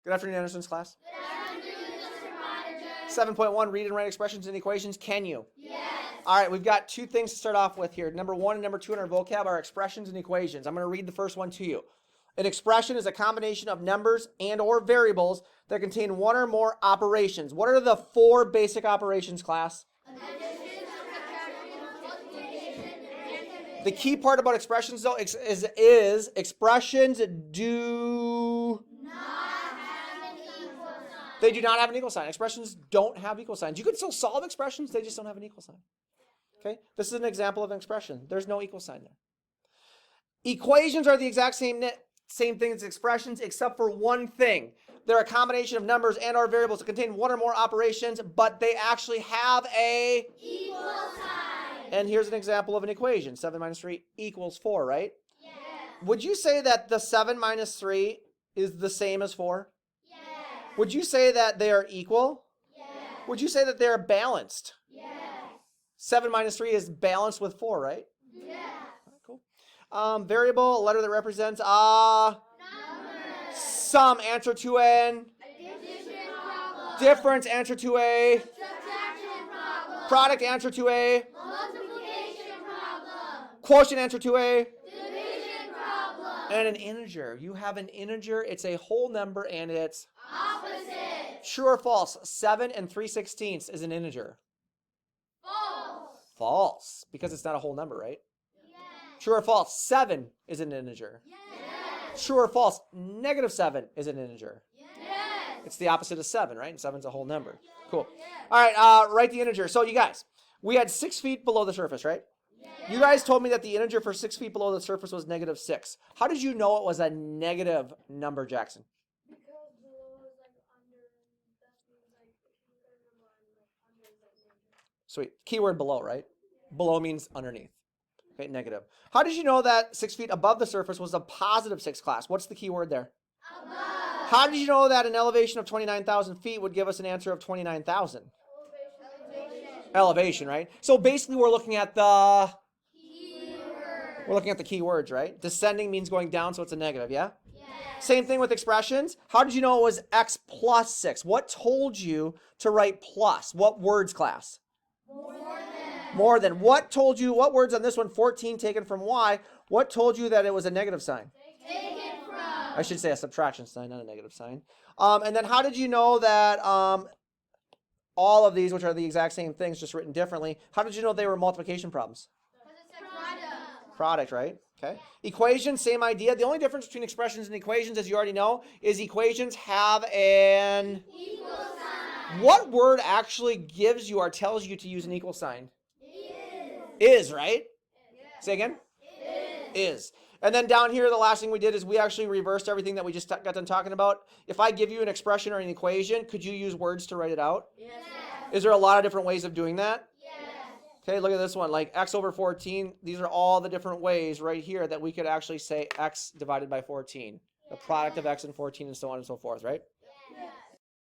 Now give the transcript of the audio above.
Good afternoon, Anderson's class. Good afternoon, Mr. Monitor. 7.1, read and write expressions and equations. Can you? Yes. All right, we've got two things to start off with here. Number 1 and number 2 in our vocab are expressions and equations. I'm going to read the first one to you. An expression is a combination of numbers and or variables that contain one or more operations. What are the 4 basic operations, class? The key part about expressions, though, is expressions do Not have an equal sign. They do not have an equal sign. Expressions don't have equal signs. You can still solve expressions, they just don't have an equal sign. Okay? This is an example of an expression. There's no equal sign there. Equations are the exact same thing as expressions, except for one thing. They're a combination of numbers and or variables that contain one or more operations, but they actually have a Equal sign. And here's an example of an equation. 7 minus 3 equals 4, right? Yes. Would you say that the 7 minus 3 is the same as 4? Yes. Would you say that they are equal? Yes. Would you say that they're balanced? Yes. 7 minus 3 is balanced with 4, right? Yes. Cool. Variable, a letter that represents Numbers. some, answer to an Addition problem. difference, answer to a Subtraction problem. product, answer to a Multiplication problem. quotient, answer to a Division problem. and an integer. You have an integer, it's a whole number, and it's Opposite. true or false. 7 and 3/16 is an integer. False. False, because it's not a whole number, right? Yes. True or false. 7 is an integer. Yes. True or false. -7 is an integer. Yes. It's the opposite of 7, right? And 7's a whole number. Cool. All right, write the integer. So you guys, we had 6 feet below the surface, right? You guys told me that the integer for 6 feet below the surface was -6. How did you know it was a negative number, Jackson? Because below is like under, and that means like if you look at a number and like under is like negative. Sweet. Keyword below, right? Below means underneath. Okay, negative. How did you know that 6 feet above the surface was a positive 6, class? What's the key word there? Above. How did you know that an elevation of 29,000 feet would give us an answer of 29,000? Elevation. Elevation, right? So basically we're looking at the Keyword. key words, right? Descending means going down, so it's a negative, yeah? Yes. Same thing with expressions. How did you know it was x plus 6? What told you to write plus? What words, class? More than. More than. What told you, what words on this one, 14 taken from y, what told you that it was a negative sign? Taken from. I should say a subtraction sign, not a negative sign. And then how did you know that all of these, which are the exact same things, just written differently, how did you know they were multiplication problems? Product, right? Okay. Equations, same idea. The only difference between expressions and equations, as you already know, is equations have an... Equal sign. What word actually gives you or tells you to use an equal sign? Is, right? Say again? Is. And then down here, the last thing we did is we actually reversed everything that we just got done talking about. If I give you an expression or an equation, could you use words to write it out? Yes. Is there a lot of different ways of doing that? Yes. Okay, look at this one, like x over 14. These are all the different ways right here that we could actually say x divided by 14. The product of x and 14 and so on and so forth, right?